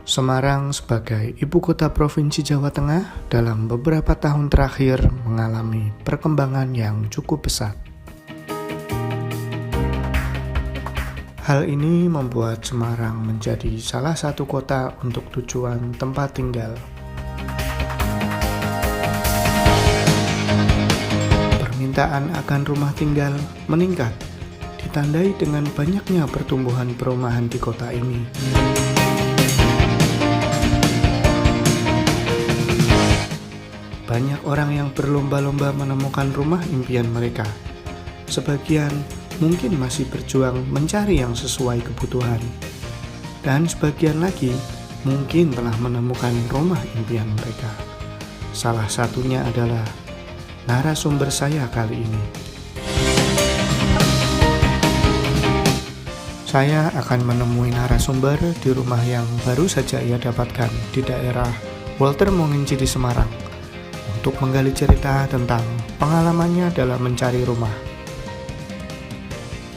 Semarang sebagai ibu kota Provinsi Jawa Tengah dalam beberapa tahun terakhir mengalami perkembangan yang cukup pesat. Hal ini membuat Semarang menjadi salah satu kota untuk tujuan tempat tinggal. Permintaan akan rumah tinggal meningkat, ditandai dengan banyaknya pertumbuhan perumahan di kota ini. Banyak orang yang berlomba-lomba menemukan rumah impian mereka. Sebagian mungkin masih berjuang mencari yang sesuai kebutuhan. Dan sebagian lagi mungkin telah menemukan rumah impian mereka. Salah satunya adalah narasumber saya kali ini. Saya akan menemui narasumber di rumah yang baru saja ia dapatkan di daerah Walter Monginci di Semarang, untuk menggali cerita tentang pengalamannya dalam mencari rumah.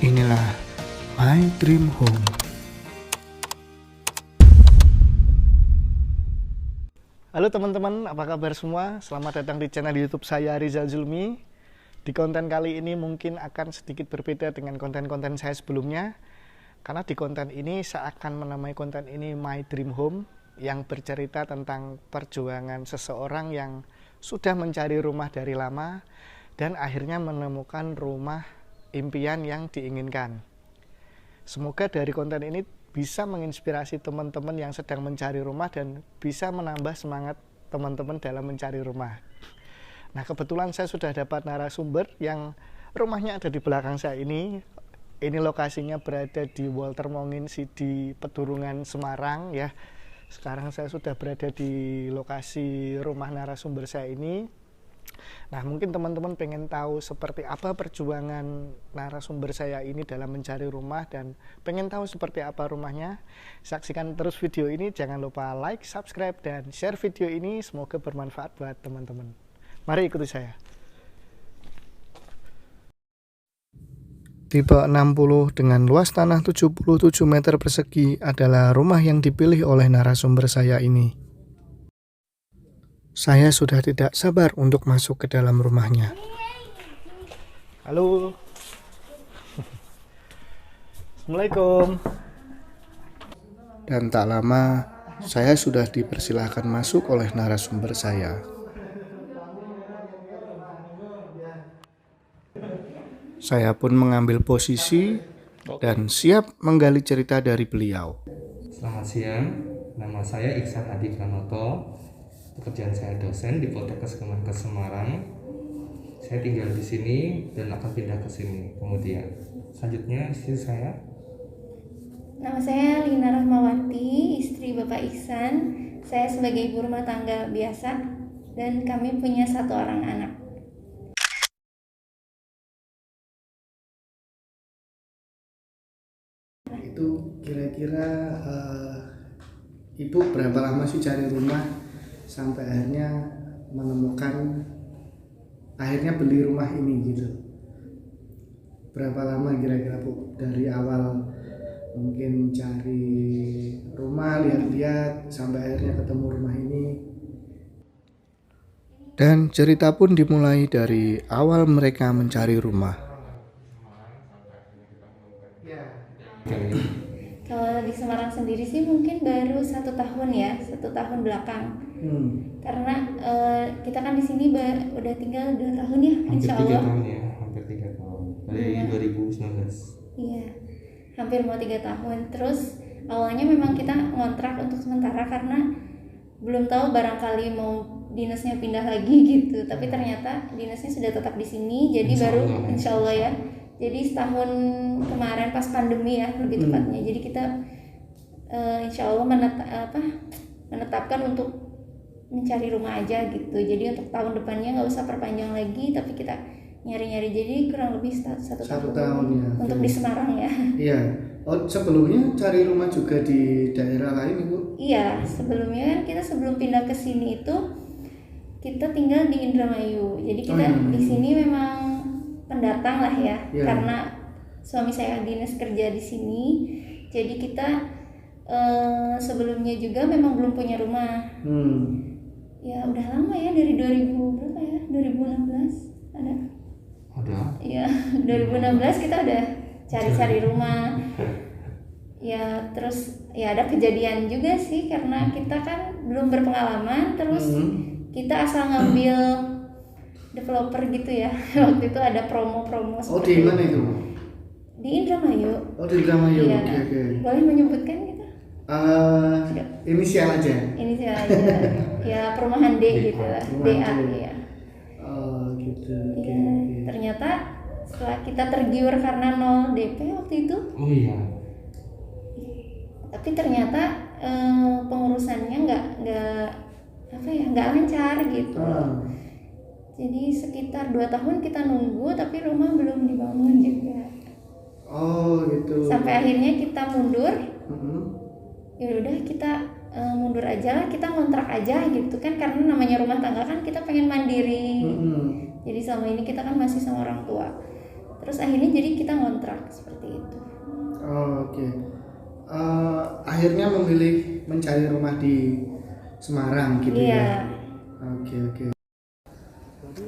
Inilah My Dream Home. Halo teman-teman, apa kabar semua? Selamat datang di channel YouTube saya, Rizal Zulmi. Di konten kali ini mungkin akan sedikit berbeda dengan konten-konten saya sebelumnya, karena di konten ini saya akan menamai konten ini My Dream Home, yang bercerita tentang perjuangan seseorang yang sudah mencari rumah dari lama dan akhirnya menemukan rumah impian yang diinginkan. Semoga dari konten ini bisa menginspirasi teman-teman yang sedang mencari rumah dan bisa menambah semangat teman-teman dalam mencari rumah. Nah, kebetulan saya sudah dapat narasumber yang rumahnya ada di belakang saya ini. Ini lokasinya berada di Walter Monginci di Pedurungan, Semarang ya. Sekarang saya sudah berada di lokasi rumah narasumber saya ini. Nah, mungkin teman-teman pengen tahu seperti apa perjuangan narasumber saya ini dalam mencari rumah dan pengen tahu seperti apa rumahnya. Saksikan terus video ini, jangan lupa like, subscribe, dan share video ini. Semoga bermanfaat buat teman-teman. Mari ikuti saya. Tipe 60 dengan luas tanah 77 meter persegi adalah rumah yang dipilih oleh narasumber saya ini. Saya sudah tidak sabar untuk masuk ke dalam rumahnya. Halo. Assalamualaikum. Dan tak lama, saya sudah dipersilahkan masuk oleh narasumber saya. Saya pun mengambil posisi dan siap menggali cerita dari beliau. Selamat siang, nama saya Iksan Hadi Pranoto. Pekerjaan saya dosen di Poltekkes Kemenkes Semarang. Saya tinggal di sini dan akan pindah ke sini kemudian. Selanjutnya istri saya. Nama saya Lina Rahmawati, istri Bapak Iksan. Saya sebagai ibu rumah tangga biasa dan kami punya 1 orang anak. Itu kira-kira ibu berapa lama sih cari rumah sampai akhirnya menemukan, akhirnya beli rumah ini gitu? Berapa lama kira-kira bu dari awal mungkin cari rumah, lihat-lihat sampai akhirnya ketemu rumah ini? Dan cerita pun dimulai dari awal mereka mencari rumah. Kalau di Semarang sendiri sih mungkin baru 1 tahun ya, 1 tahun belakang. Karena kita kan di sini udah tinggal 2 tahun ya, insya Allah. Hampir 3 tahun dari 2019. Iya, hampir mau 3 tahun. Terus awalnya memang kita ngontrak untuk sementara karena belum tahu barangkali mau dinasnya pindah lagi gitu. Tapi ternyata dinasnya sudah tetap di sini, jadi insya Allah ya. Jadi setahun kemarin pas pandemi ya lebih tepatnya. Jadi kita insya Allah menetapkan untuk mencari rumah aja gitu. Jadi untuk tahun depannya nggak usah perpanjang lagi, tapi kita nyari-nyari. Jadi kurang lebih 1 tahun ya, untuk di Semarang ya. Iya. Oh, sebelumnya cari rumah juga di daerah lain ibu? Iya, sebelumnya kan kita sebelum pindah ke sini itu kita tinggal di Indramayu. Jadi kita di sini memang pendatang lah ya, karena suami saya dinas kerja di sini. Jadi kita sebelumnya juga memang belum punya rumah. Ya udah lama ya, dari 2000 berapa ya, 2016 ada. Ya 2016 kita udah cari-cari rumah. Ya terus ya ada kejadian juga sih, karena kita kan belum berpengalaman, terus kita asal ngambil developer gitu ya. Waktu itu ada promo-promo Di mana itu? Di Indramayu. Di Indramayu. Iya. Oke. Boleh menyebutkan gitu? Inisial aja. Inisial aja. Ya perumahan D gitu lah. DA ya. Gitu. Iya. Ternyata setelah kita tergiur karena 0 DP waktu itu. Oh iya. Tapi ternyata pengurusannya nggak lancar gitu. Jadi sekitar 2 tahun kita nunggu, tapi rumah belum dibangun juga. Gitu. Sampai akhirnya kita mundur. Ya udah kita mundur aja lah, kita ngontrak aja gitu kan, karena namanya rumah tangga kan kita pengen mandiri. Jadi selama ini kita kan masih sama orang tua. Terus akhirnya jadi kita ngontrak seperti itu. Oke. Akhirnya memilih mencari rumah di Semarang gitu ya. Oke. Jadi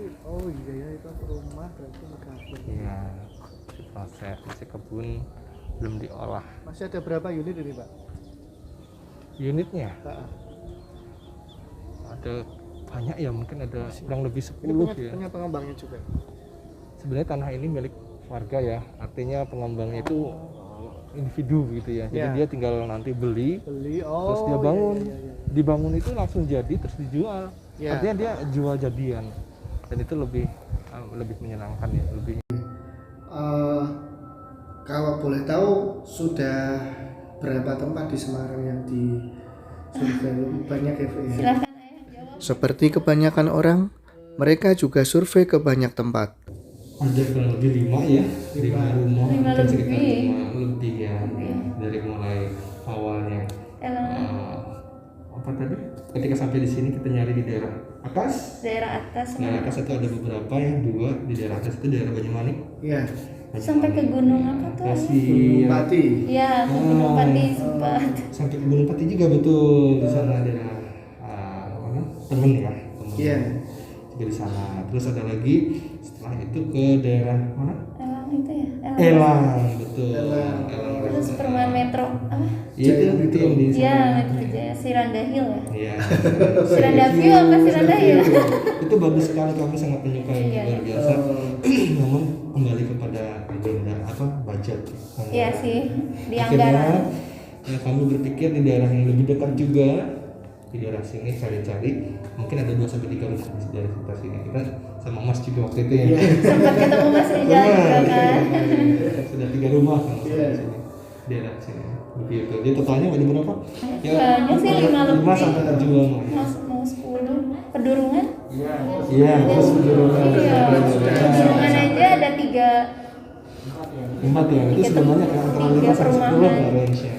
iya ya, itu rumah berarti kebun. Iya. Proses masih kebun, belum diolah. Masih ada berapa unit ini, Pak? Unitnya ada banyak ya, mungkin ada kurang lebih 10 ya. Punya pengembangnya juga. Sebenarnya tanah ini milik warga ya, artinya pengembangnya itu individu gitu ya. Jadi dia tinggal nanti beli terus dia bangun. Iya. Dibangun itu langsung jadi terus dijual. Artinya dia jual jadian, dan itu lebih menyenangkan ya, lebih. Kalau boleh tahu sudah berapa tempat di Semarang yang di survei? Banyak ya, Pak? Silakan Ayah jawab. Seperti kebanyakan orang, mereka juga survei ke banyak tempat. Ada kurang lebih 5 ya, 5 rumah, Lima mungkin sekitar lebih. 5 lebih ya, dari mulai awalnya. Apa tadi? Ketika sampai di sini kita nyari di daerah atas. Daerah atas. Daerah atas itu ada beberapa, yang 2 di daerah atas itu daerah Banyumanik. Iya. Sampai ke gunung apa tuh? Kasih. Pati. Iya, ke Gunung Pati sempat. Sampai ke Gunung Pati juga betul, di sana daerah temen ya. Iya. Juga di sana. Terus ada lagi setelah itu ke daerah mana? Elang itu ya. Elang, betul. Elang. Terus perumahan metro apa? Iya, itu yang di sana. Iya, Metro Jaya, Siranda Hill ya. Iya. Siranda View apa Siranda Hill? Itu bagus sekali, kami sangat menyukai, Iya. luar biasa. Namun kembali kepada agenda budget. Iya sih, di Akhirnya, anggaran. ya, kami berpikir di daerah yang lebih dekat juga, di daerah sini cari-cari, mungkin ada 2-3 rumah di daerah sekitar sini. Kita sama Mas juga waktu itu ya. Sempat ketemu Mas Rizal juga kan. Sudah 3 rumah kan di sini, daerah sini. Begitu. Jadi totalnya ada berapa? Banyak sih, 5 lebih. 5 sampai 7 rumah. Mau 10. Pedurungan? Iya, terus Pedurungan. Iya. Pedurungan aja ada 3. 4 ya, itu sudah banyak ya, antara 5 sampai 10 perumahan. ya range-nya.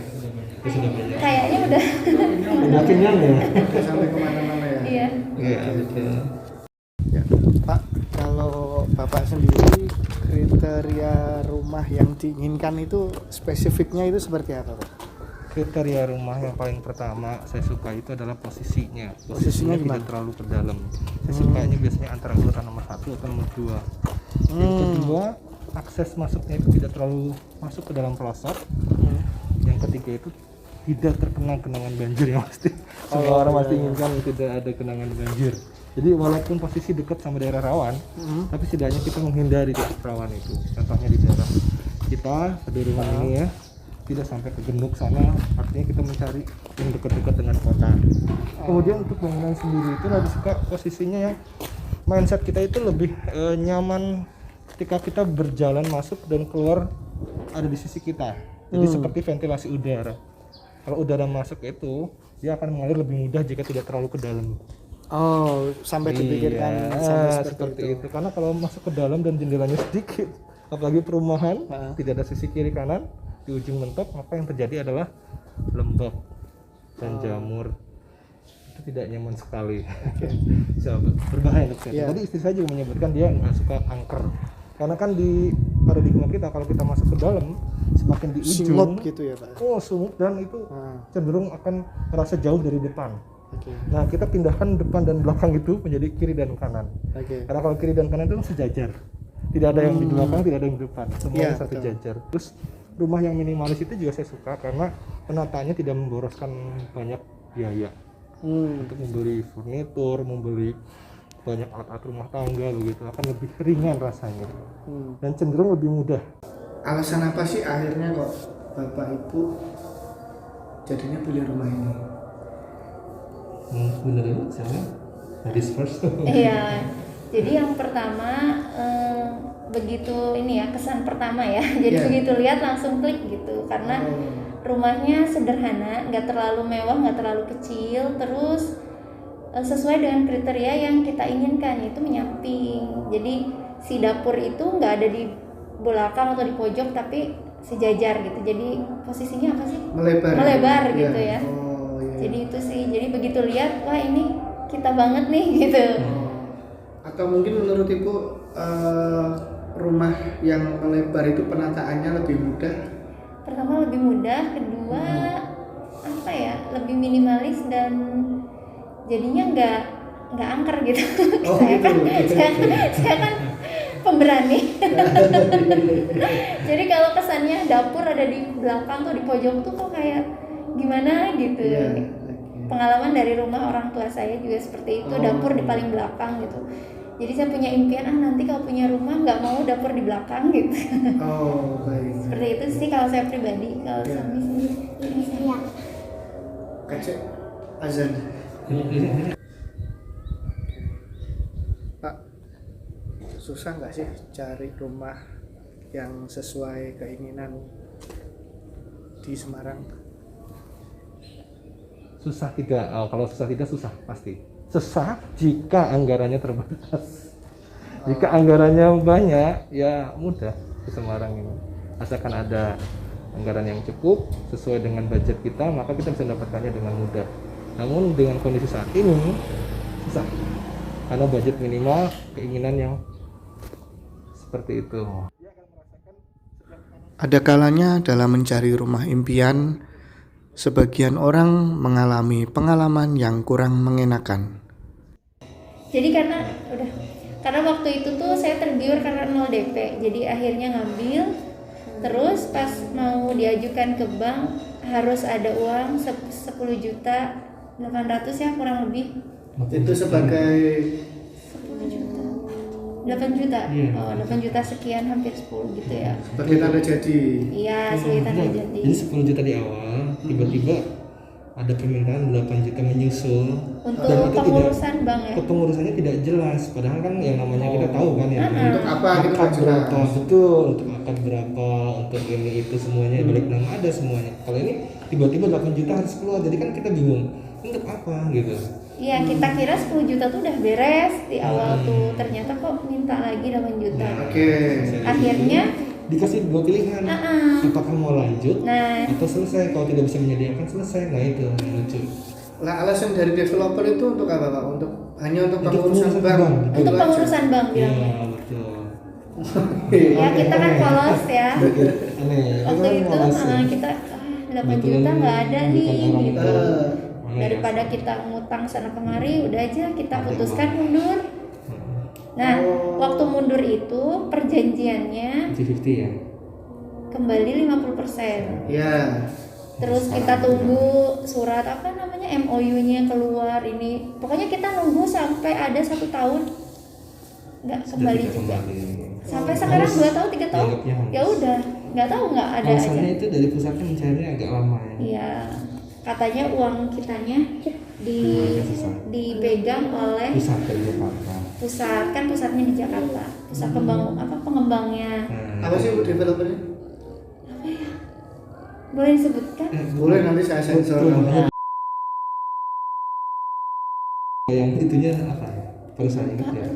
Itu sudah banyak. Kayaknya udah. Udah kenyang ya? Sampai kemana-mana ya. Iya. Iya, betul. Ya, Pak, kalau Bapak sendiri kriteria rumah yang diinginkan itu spesifiknya itu seperti apa, Pak? Kriteria rumah yang paling pertama saya suka itu adalah posisinya. Posisinya tidak gimana? terlalu ke dalam. Saya sukanya biasanya antara urutan nomor 1 atau nomor 2. Yang kedua, akses masuknya itu tidak terlalu masuk ke dalam pelosok. Yang ketiga itu tidak terkena genangan banjir ya pasti. Semua orang pasti inginkan tidak ada genangan banjir. Jadi walaupun posisi dekat sama daerah rawan, tapi setidaknya kita menghindari titik rawan itu. Contohnya di daerah kita Pedurungan ini ya, tidak sampai ke Genuk sana, artinya kita mencari yang dekat-dekat dengan kota. Kemudian untuk bangunan sendiri itu lebih suka posisinya yang mindset kita itu lebih nyaman ketika kita berjalan masuk dan keluar ada di sisi kita. Jadi seperti ventilasi udara. Kalau udara masuk itu dia akan mengalir lebih mudah jika tidak terlalu ke dalam. Sampai dipikirkan Iya, sampai seperti itu. Karena kalau masuk ke dalam dan jendelanya sedikit, apalagi perumahan, tidak ada sisi kiri kanan, di ujung mentok, maka yang terjadi adalah lembab dan jamur. Itu tidak nyaman sekali. Bisa berbahaya untuk saya. Tadi istri saya juga menyebutkan dia nggak suka angker. Karena kan di paradigma kita kalau kita masuk ke dalam semakin di ujung Singop gitu ya Pak? sumut dan itu Ah, cenderung akan merasa jauh dari depan. oke. Nah, kita pindahkan depan dan belakang itu menjadi kiri dan kanan. Oke. Karena kalau kiri dan kanan itu sejajar. Tidak ada yang di belakang, tidak ada yang di depan. Semuanya Iya, satu betul. jajar. Terus rumah yang minimalis itu juga saya suka karena penataannya tidak memboroskan banyak biaya. Untuk membeli furnitur, membeli banyak alat-alat rumah tangga begitu akan lebih ringan rasanya dan cenderung lebih mudah. Alasan apa sih akhirnya kok Bapak Ibu jadinya pilih rumah ini? Bener ini misalnya ladies first. Iya, jadi yang pertama begitu ini ya kesan pertama ya. Jadi Iya. begitu lihat langsung klik gitu karena rumahnya sederhana, nggak terlalu mewah, nggak terlalu kecil, terus sesuai dengan kriteria yang kita inginkan yaitu menyamping. Jadi si dapur itu nggak ada di belakang atau di pojok tapi sejajar gitu. Jadi posisinya apa sih? Melebar. Melebar gitu ya. Oh iya. Jadi itu sih. Jadi begitu lihat wah ini kita banget nih gitu. Atau mungkin menurut Ibu rumah yang melebar itu penataannya lebih mudah? Pertama lebih mudah, kedua apa ya lebih minimalis dan jadinya nggak angker gitu. Oh, saya gitu. saya kan pemberani. Jadi kalau kesannya dapur ada di belakang tuh di pojok tuh kok kayak gimana gitu. Iya. Pengalaman dari rumah orang tua saya juga seperti itu, dapur di paling belakang gitu. Jadi saya punya impian nanti kalau punya rumah nggak mau dapur di belakang gitu. Oh baik. Seperti itu sih kalau saya pribadi. Kalau Iya. suami sendiri iya. Kacek azan. Pak, susah nggak sih cari rumah yang sesuai keinginan di Semarang? Susah tidak? Kalau susah tidak susah pasti. Susah jika anggarannya terbatas. Jika anggarannya banyak, ya mudah ke Semarang ini. Asalkan ada anggaran yang cukup sesuai dengan budget kita, maka kita bisa mendapatkannya dengan mudah. Namun dengan kondisi saat ini susah. Karena budget minimal, keinginan yang seperti itu. Ada kalanya dalam mencari rumah impian, sebagian orang mengalami pengalaman yang kurang mengenakan. Jadi karena waktu itu tuh saya tergiur karena 0 DP. Jadi akhirnya ngambil. Terus pas mau diajukan ke bank harus ada uang 10 juta 800 ya kurang lebih. Itu sebagai 10 juta. 8 juta. Iya. Oh, 8 juta sekian hampir 10 gitu ya. sebagai tanda jadi. Iya, sekitar jadi. Jadi 10 juta di awal, tiba-tiba ada permintaan 8 juta menyusul. Untuk Dan itu pengurusan bank ya. kepengurusannya tidak jelas, padahal kan yang namanya kita tahu kan ya. Untuk apa gitu Akad kan berapa, jelas. betul, untuk akad berapa, untuk ini itu semuanya balik nama ada semuanya. Kalau ini tiba-tiba 8 juta harus keluar, jadi kan kita bingung untuk apa gitu. Iya, kita kira 10 juta tuh udah beres di awal tuh. Ternyata kok minta lagi 8 juta. Oke. Akhirnya Dikasih dua pilihan, apakah mau lanjut nah atau selesai. Kalau tidak bisa menyediakan selesai, nah itu yang lucu. Lah alasan dari developer itu untuk apa Pak? Hanya untuk Untuk pengurusan pengurusan bank. bank. Itu untuk aja? pengurusan bank bilangnya. Iya betul. Ya kita kan polos ya. Aneh. Waktu kan itu malas ya. kita 8 juta nggak ada nih Bukan orang gitu. tua. Daripada kita ngutang sana kemari, udah aja kita putuskan mundur. Nah, waktu mundur itu perjanjiannya 50-50 ya. kembali 50%. Ya. Terus kita tunggu surat apa namanya MOU-nya keluar ini. Pokoknya kita nunggu sampai ada 1 tahun nggak kembali Sudah juga. tidak kembali. Sampai sekarang 2 tahun 3 tahun. Dianggapnya hangus. Ya udah, nggak tahu nggak ada aja. Alasannya itu dari pusatnya mencarinya agak lama ya. Iya, katanya uang kitanya Susah. dipegang oleh Pusat dari Jakarta. pusat, kan pusatnya di Jakarta, pusat pengembangnya. Apa sih Bu developernya? Boleh disebutkan? Boleh nanti saya sensor. Betul. Yang itunya apa ya? Perusahaan itu ya.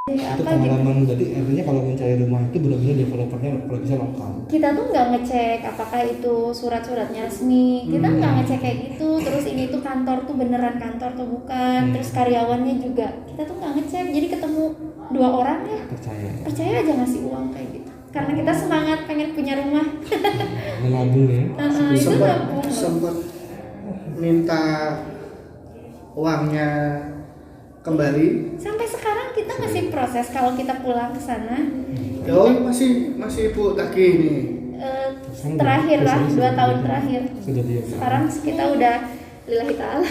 Itu Apa gitu? pengalaman, berarti artinya kalau mencari rumah itu benar-benar developernya kalau bisa lokal. Kita tuh nggak ngecek apakah itu surat-suratnya resmi, kita nggak ngecek kayak gitu. Terus ini tuh kantor tuh beneran kantor tuh bukan, terus karyawannya juga kita tuh nggak ngecek. Jadi ketemu 2 orang ya Percaya. percaya aja ngasih uang kayak gitu. karena kita semangat pengen punya rumah. Menabung ya. Itu nabung. sempat minta uangnya kembali. Sampai sekarang kita masih proses kalau kita pulang ke sana. Oh, masih Bu tagih ini. Terakhir lah 2 tahun terakhir. Sudah dia. Sekarang kita udah lillahi ta'ala.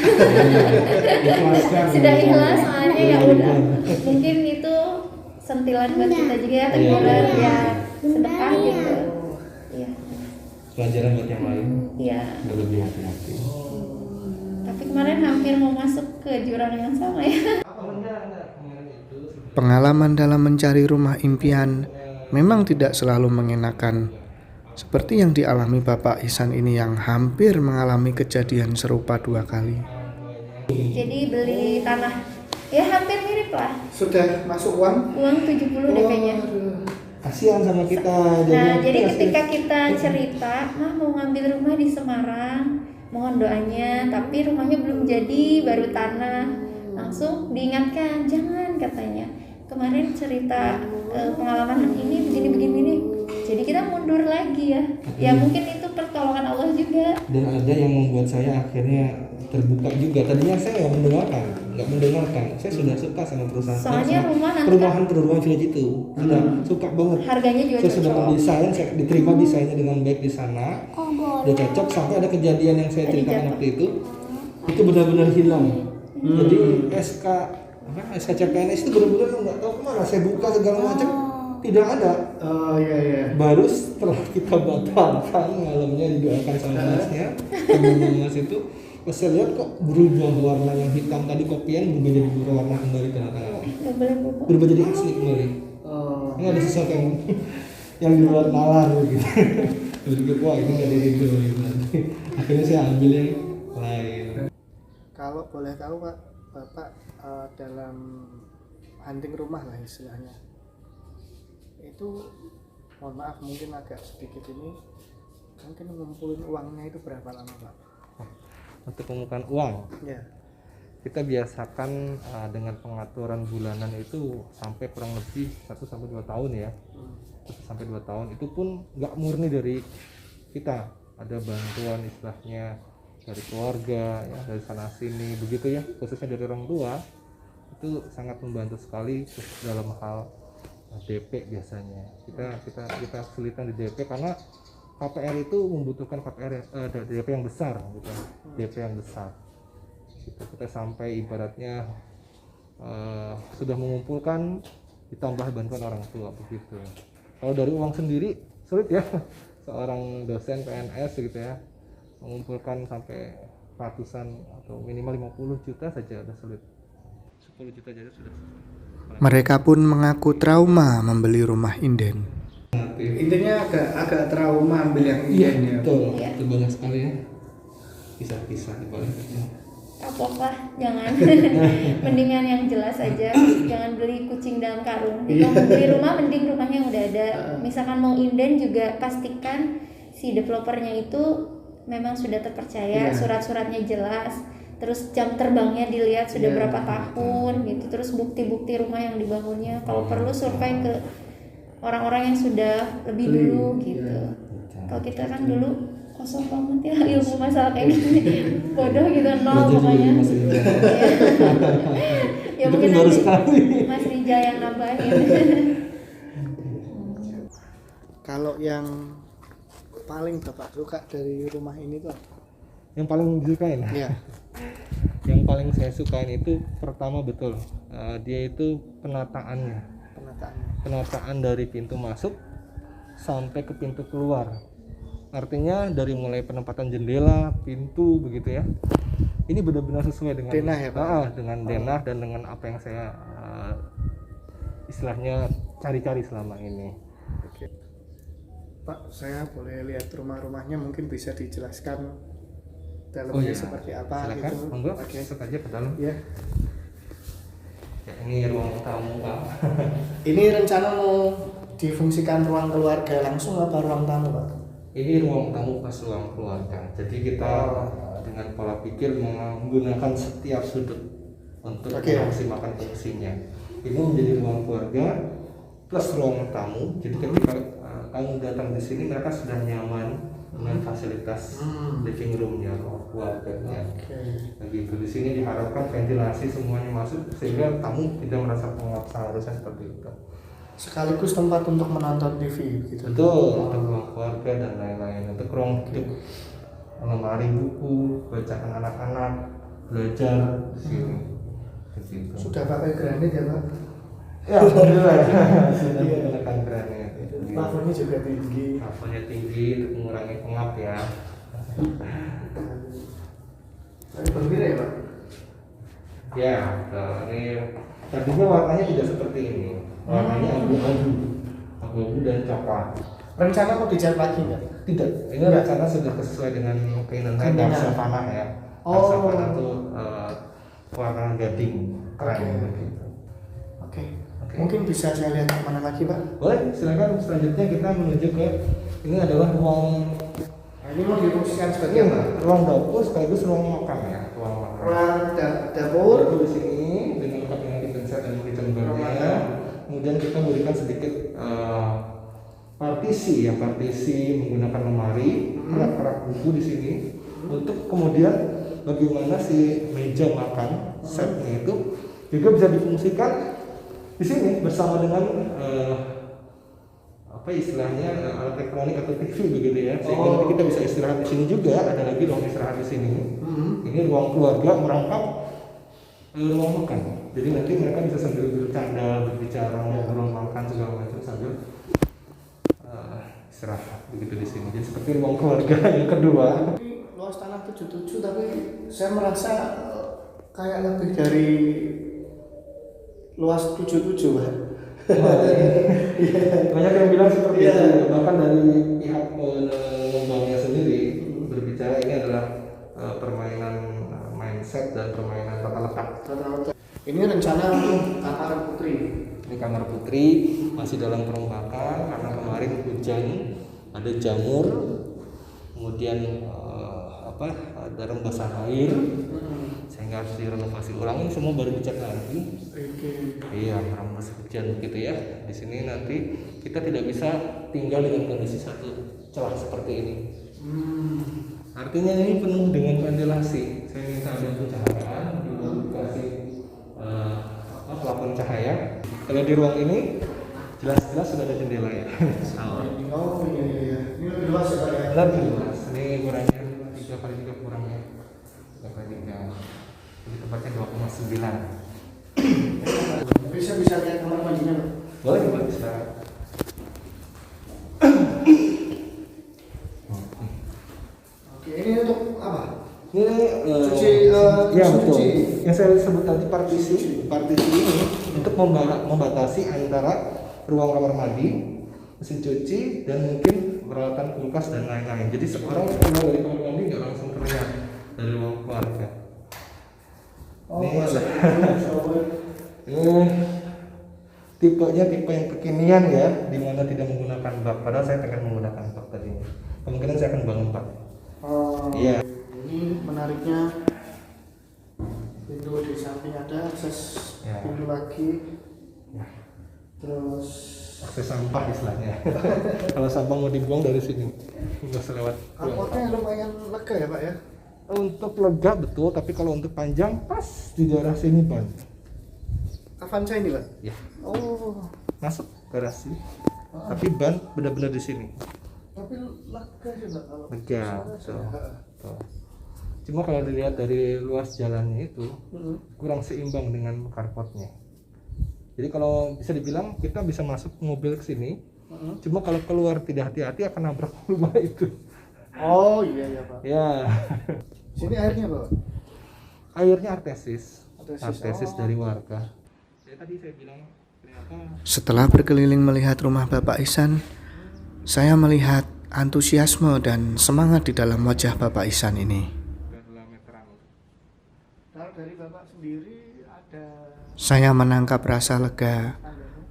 Ikhlaskan. Sudah ikhlas, soalnya ya udah. Mungkin itu sentilan buat kita juga ya, teguran ya, sedekah gitu. Iya. Pelajaran buat yang lain. Iya. Lebih hati-hati. Tapi kemarin hampir mau masuk ke jurang yang sama ya. Pengalaman dalam mencari rumah impian memang tidak selalu mengenakan. Seperti yang dialami Bapak Ihsan ini yang hampir mengalami kejadian serupa 2 kali. Jadi beli tanah, ya hampir mirip lah. Sudah masuk uang? Uang 70 DP-nya. Kasihan sama kita. Nah, jadi ketika kita cerita, "Mah mau ngambil rumah di Semarang, mohon doanya, tapi rumahnya belum jadi, baru tanah." Langsung diingatkan, "Jangan," katanya. Kemarin cerita pengalaman ini begini. Jadi kita mundur lagi ya. Ya mungkin itu pertolongan Allah juga. Dan ada yang membuat saya akhirnya terbuka juga. Tadinya saya nggak mendengarkan. Saya sudah suka sama perusahaan. Soalnya rumah nanti perumahan village itu sudah suka banget. Harganya juga Saya sudah cocok. mendesain, saya diterima desainnya dengan baik di sana. Udah cocok sampai ada kejadian yang saya ceritakan waktu itu benar-benar hilang. Jadi SK CPNS itu benar-benar nggak tahu kemana. Saya buka segala macam tidak ada. Oh iya. Baru setelah kita batalkan malamnya didoakan sama masnya, temannya mas itu, pas saya lihat kok berubah warna yang hitam tadi kopian berubah jadi berwarna kembali tengah-tengah. Nggak boleh bobo. Berubah jadi asli kembali. Ini ada sesuatu yang di luar nalar gitu. Berpikir wah ini nggak dari itu gitu. Akhirnya saya ambil yang lain. Kalau boleh tahu Pak, Bapak dalam hunting rumah lah istilahnya, itu mohon maaf mungkin agak sedikit ini, mungkin ngumpulin uangnya itu berapa lama Pak? Untuk mengumpulkan uang, Ya. kita biasakan dengan pengaturan bulanan itu sampai kurang lebih 1-2 tahun ya. 1-2 tahun itu pun nggak murni dari kita, ada bantuan istilahnya dari keluarga ya, dari sana sini begitu ya, khususnya dari orang tua itu sangat membantu sekali dalam hal DP. Biasanya kita kesulitan di DP karena KPR itu membutuhkan DP yang besar gitu. DP yang besar gitu. Kita sampai ibaratnya sudah mengumpulkan ditambah bantuan orang tua begitu. Kalau dari uang sendiri sulit ya, seorang dosen PNS gitu ya mengumpulkan sampai ratusan atau minimal 50 juta saja udah sulit. 10 juta saja sudah. Mereka pun mengaku trauma membeli rumah inden. Intinya agak trauma ambil yang inden ya. Betul, Iya. itu banyak sekali ya. Kisah-kisah di balik itu. Kapok lah, jangan. Mendingan yang jelas aja, jangan beli kucing dalam karung. Kalau mau beli rumah, mending rumahnya yang udah ada. Misalkan mau inden juga pastikan si developernya itu memang sudah terpercaya, surat-suratnya jelas, terus jam terbangnya dilihat sudah berapa tahun gitu, terus bukti-bukti rumah yang dibangunnya. Kalau perlu survei ke orang-orang yang sudah lebih dulu gitu. Kalau kita kan dulu kosong banget ya ilmu masalah kayak gini, bodoh gitu, nol pokoknya. Ya mungkin nanti Mas Rijal yang nambahin. Kalau yang paling Bapak suka dari rumah ini tuh apa? Yang paling disukain? Iya. Yang paling saya sukain itu pertama betul, dia itu penataannya. Penataan dari pintu masuk sampai ke pintu keluar. Artinya dari mulai penempatan jendela, pintu begitu ya. Ini benar-benar sesuai dengan denah ya, Pak? Dengan denah dan dengan apa yang saya istilahnya cari-cari selama ini. Oke. Pak, saya boleh lihat rumah-rumahnya, mungkin bisa dijelaskan dalamnya seperti apa? Silakan, gitu. monggo, masuk aja ke dalam. Ya. Ya, ini ruang tamu Pak. Ini rencana mau difungsikan ruang keluarga langsung apa ruang tamu Pak? Ini ruang tamu pas ruang keluarga. Jadi kita dengan pola pikir menggunakan setiap sudut untuk memaksimalkan fungsinya. Ini menjadi ruang keluarga, plus ruang tamu. Jadi ketika tamu datang di sini mereka sudah nyaman dengan fasilitas living roomnya, keluarganya. Begitu di sini diharapkan ventilasi semuanya masuk sehingga tamu tidak merasa pengap, seharusnya seperti itu. Sekaligus tempat untuk menonton TV gitu. Betul, untuk ruang keluarga dan lain-lain, untuk ruang hidup, lemari buku, bacaan anak-anak, belajar di sini. Begitu. Sudah pakai granit ya Pak? Ya, alhamdulillah. Sudah menggunakan granit. Plafonnya juga tinggi. Plafonnya tinggi untuk mengurangi pengap ya. Berbeda ya Pak? Ya, ini tadinya warnanya tidak seperti ini. Warnanya abu-abu dan coklat. Rencana mau dicat lagi nggak? Tidak, ini rencana sudah sesuai dengan keinginan saya. Dark savana ya. Dark savana itu warna gading, keren begitu. Oke. Mungkin bisa saya lihat kemana lagi Pak? Boleh, silakan. Selanjutnya kita menuju ke ini adalah ruang. Ini mau difungsikan sebagai apa? Ruang dapur sekaligus ruang makan ya. Ruang dapur di sini dengan lengkap dengan kitchen set dan kitchen bar-nya. Kemudian kita berikan sedikit partisi menggunakan lemari, rak-rak buku di sini untuk kemudian bagaimana si meja makan setnya itu juga bisa difungsikan di sini bersama dengan apa istilahnya alat elektronik atau TV begitu ya, sehingga nanti kita bisa istirahat di sini juga. Ada lagi ruang istirahat di sini. Ini ruang keluarga merangkap ruang makan. Jadi nanti mereka bisa sambil bercanda, berbicara, ngobrol, makan segala macam sambil istirahat begitu di sini. Jadi seperti ruang keluarga yang kedua. Ini luas tanah 77 tapi saya merasa kayak lebih dari luas 77 Pak. Banyak yang bilang seperti itu. Bahkan dari pihak pengembangnya sendiri berbicara ini adalah permainan mindset dan permainan tata letak. Ini rencana untuk kamar putri. Ini kamar putri masih dalam perombakan karena kemarin hujan, ada jamur, kemudian ada rembesan air, sehingga harus direnovasi ulang. Ini semua baru dicat lagi. Iya, merembes hujan begitu ya. Di sini nanti kita tidak bisa tinggal dengan kondisi satu celah seperti ini. Artinya ini penuh dengan ventilasi. Saya minta ada pencahayaan, dikasih plafon cahaya. Kalau di ruang ini jelas-jelas sudah ada jendela ya. Oh iya. Ini lebih luas ya Pak ya? Lebih luas. Ini ukurannya 3x3 kurangnya 3x3. Jadi tempatnya 2,9. Bisa lihat kamar mandinya Pak? Boleh bisa. Oke, ini untuk apa? Ini cuci ya betul. Yang saya sebut tadi partisi ini untuk membatasi antara ruang kamar mandi, mesin cuci, dan mungkin peralatan kulkas dan lain-lain. Jadi seorang keluar dari kamar mandi nggak langsung terlihat dari ruang keluarga. Ini tipenya tipe yang kekinian ya, di mana tidak menggunakan bak. Padahal saya pengen menggunakan bak tadi. Kemungkinan saya akan bangun bak. Iya. Ini menariknya pintu di samping ada, akses pintu lagi. Terus akses sampah istilahnya. Kalau sampah mau dibuang dari sini, nggak usah lewat. Karpotnya lumayan lega ya Pak ya? Untuk lega betul, tapi kalau untuk panjang pas di daerah sini Ban. Avanza ini Pak? Ya. Oh. Masuk garasi. Tapi ban benar-benar di sini. Tapi lega sih Pak kalau. Lega, betul. Cuma kalau dilihat dari luas jalannya itu kurang seimbang dengan karpotnya. Jadi kalau bisa dibilang kita bisa masuk mobil ke sini, cuma kalau keluar tidak hati-hati akan nabrak rumah itu. Oh iya Pak. Ya. Sini airnya Pak? Airnya artesis dari warga. Jadi tadi saya bilang ternyata. Setelah berkeliling melihat rumah Bapak Ihsan, saya melihat antusiasme dan semangat di dalam wajah Bapak Ihsan ini. Dari Bapak sendiri ada. Saya menangkap rasa lega,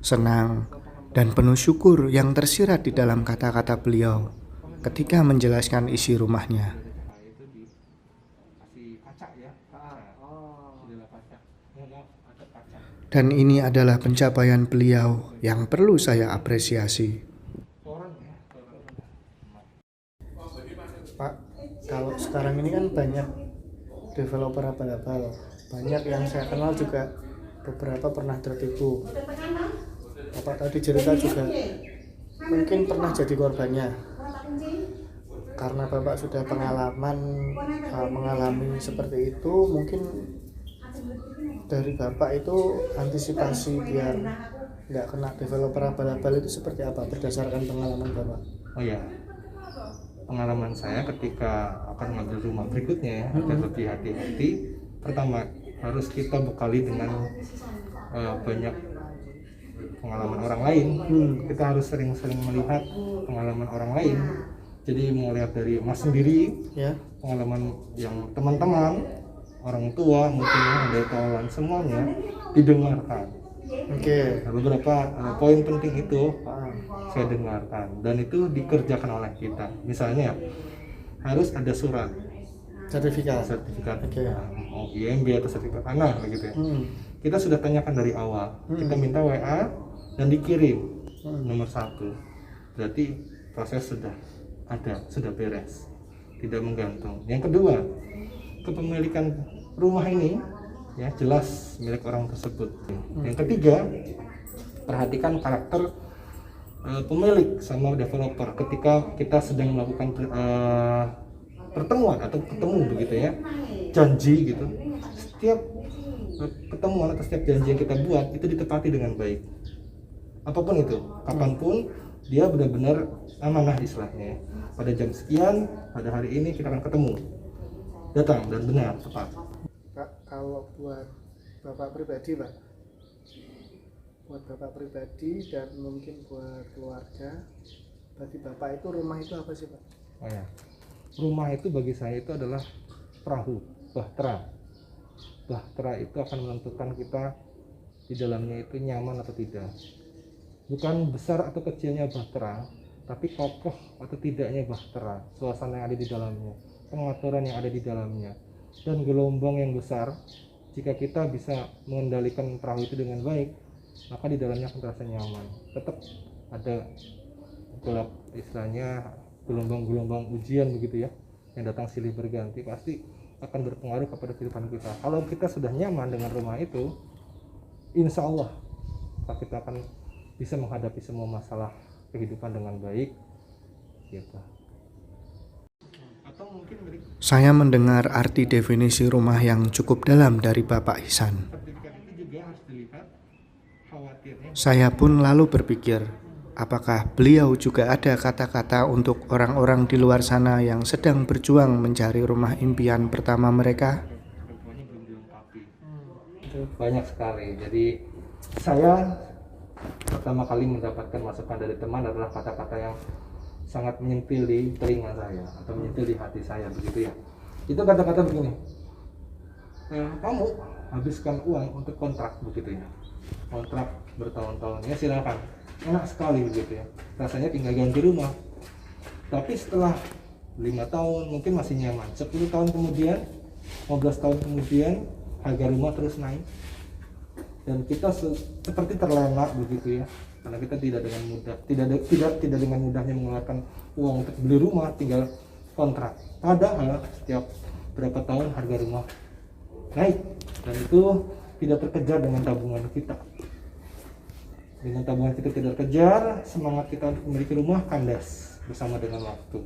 senang, dan penuh syukur yang tersirat di dalam kata-kata beliau ketika menjelaskan isi rumahnya. Dan ini adalah pencapaian beliau yang perlu saya apresiasi. Pak, kalau sekarang ini kan banyak developer abal-abal, banyak yang saya kenal juga beberapa pernah tertipu. Bapak tadi cerita juga mungkin pernah jadi korbannya. Karena Bapak sudah mengalami seperti itu, mungkin dari Bapak itu antisipasi biar nggak kena developer abal-abal itu seperti apa berdasarkan pengalaman Bapak? Oh ya, pengalaman saya ketika akan mengambil rumah berikutnya ya, dan lebih hati-hati. Pertama, harus kita bekali dengan banyak pengalaman orang lain. Kita harus sering-sering melihat pengalaman orang lain. Jadi mulai dari mas sendiri, ya, pengalaman yang teman-teman, orang tua, mungkin ada kawan, semuanya didengarkan. Nah, beberapa poin penting itu saya dengarkan dan itu dikerjakan oleh kita. Misalnya harus ada surat sertifikat IMB atau sertifikat tanah begitu ya. Kita sudah tanyakan dari awal. Kita minta WA dan dikirim nomor 1. Berarti proses sudah ada, sudah beres, tidak menggantung. Yang kedua, kepemilikan rumah ini ya jelas milik orang tersebut. Yang ketiga, perhatikan karakter pemilik sama developer ketika kita sedang melakukan pertemuan atau ketemu begitu ya, janji gitu. Setiap pertemuan atau setiap janji yang kita buat itu ditepati dengan baik. Apapun itu, kapanpun dia benar-benar amanah istilahnya. Pada jam sekian, pada hari ini kita akan ketemu. Datang dan benar, tepat. Pak, kalau buat Bapak pribadi, Pak, dan mungkin buat keluarga, bagi Bapak itu rumah itu apa sih, Pak? Oh ya, rumah itu bagi saya itu adalah perahu, bahtera. Bahtera itu akan menentukan kita di dalamnya itu nyaman atau tidak. Bukan besar atau kecilnya bahtera, tapi kokoh atau tidaknya bahtera, suasana yang ada di dalamnya, pengaturan yang ada di dalamnya, dan gelombang yang besar. Jika kita bisa mengendalikan perahu itu dengan baik, maka di dalamnya akan terasa nyaman. Tetap ada gelap istilahnya, gelombang-gelombang ujian begitu ya, yang datang silih berganti, pasti akan berpengaruh kepada kehidupan kita. Kalau kita sudah nyaman dengan rumah itu, insya Allah kita akan bisa menghadapi semua masalah kehidupan dengan baik gitu. Saya mendengar arti definisi rumah yang cukup dalam dari Bapak Ihsan. Saya pun lalu berpikir, apakah beliau juga ada kata-kata untuk orang-orang di luar sana yang sedang berjuang mencari rumah impian pertama mereka? Banyak sekali. Jadi saya pertama kali mendapatkan masukan dari teman adalah kata-kata yang sangat menyentil di telinga saya atau menyentil di hati saya begitu ya. Itu kata-kata begini, kamu habiskan uang untuk kontrak begitu ya, kontrak bertahun-tahun ya, silakan, enak sekali begitu ya, rasanya tinggal ganti rumah. Tapi setelah 5 tahun mungkin masih nyaman, 10 tahun kemudian, 15 tahun kemudian harga rumah terus naik dan kita seperti terlena begitu ya, karena kita tidak dengan mudahnya mengeluarkan uang untuk beli rumah, tinggal kontrak. Padahal setiap berapa tahun harga rumah naik dan itu tidak terkejar dengan tabungan kita. Dengan tabungan kita tidak terkejar, semangat kita untuk memiliki rumah kandas bersama dengan waktu.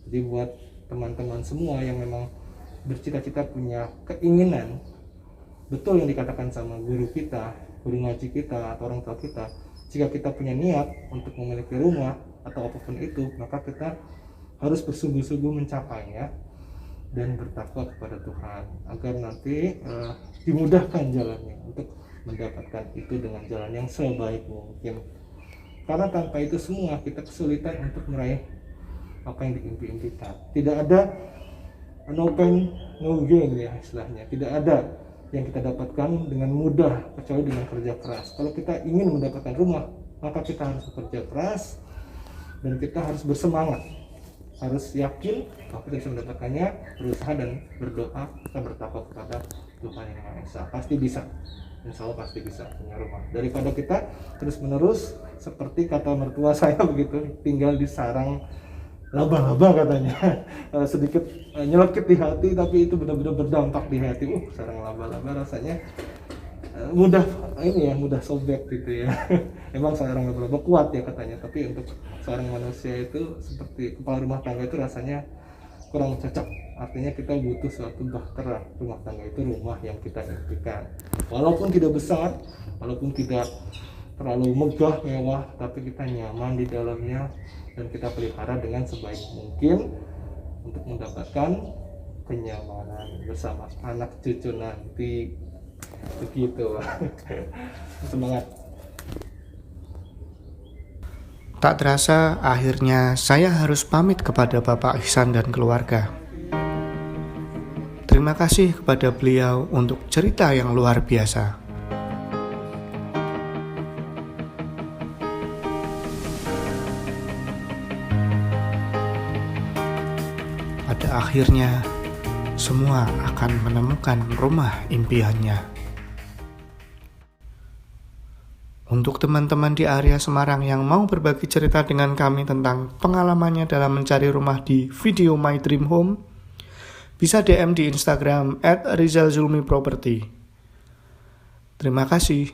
Jadi buat teman-teman semua yang memang bercita-cita punya keinginan, betul yang dikatakan sama guru kita, guru ngaji kita atau orang tua kita, jika kita punya niat untuk memiliki rumah atau apapun itu, maka kita harus bersungguh-sungguh mencapainya dan bertakwa kepada Tuhan agar nanti dimudahkan jalannya untuk mendapatkan itu dengan jalan yang sebaik mungkin. Karena tanpa itu semua kita kesulitan untuk meraih apa yang diimpi-impikan. Tidak ada no pain no gain ya istilahnya. Tidak ada yang kita dapatkan dengan mudah kecuali dengan kerja keras. Kalau kita ingin mendapatkan rumah, maka kita harus bekerja keras dan kita harus bersemangat, harus yakin bahwa kita bisa mendapatkannya, berusaha dan berdoa, kita bertakwa kepada Tuhan Yang Maha Esa. Pasti bisa, insya Allah pasti bisa punya rumah. Daripada kita terus menerus seperti kata mertua saya begitu, tinggal di sarang laba-laba katanya. Sedikit nyelekit di hati, tapi itu benar-benar berdampak di hati. Sarang laba-laba rasanya mudah mudah sobek gitu ya. Emang sarang laba-laba kuat ya katanya, tapi untuk seorang manusia itu seperti kepala rumah tangga itu rasanya kurang cocok. Artinya kita butuh suatu bahtera. Rumah tangga itu rumah yang kita impikan, walaupun tidak besar, walaupun tidak terlalu megah mewah, tapi kita nyaman di dalamnya dan kita pelihara dengan sebaik mungkin untuk mendapatkan kenyamanan bersama anak cucu nanti. Begitu. Semangat. Tak terasa akhirnya saya harus pamit kepada Bapak Ihsan dan keluarga. Terima kasih kepada beliau untuk cerita yang luar biasa. Pada akhirnya, semua akan menemukan rumah impiannya. Untuk teman-teman di area Semarang yang mau berbagi cerita dengan kami tentang pengalamannya dalam mencari rumah di video My Dream Home, bisa DM di Instagram @rizalzulmiproperty. Terima kasih.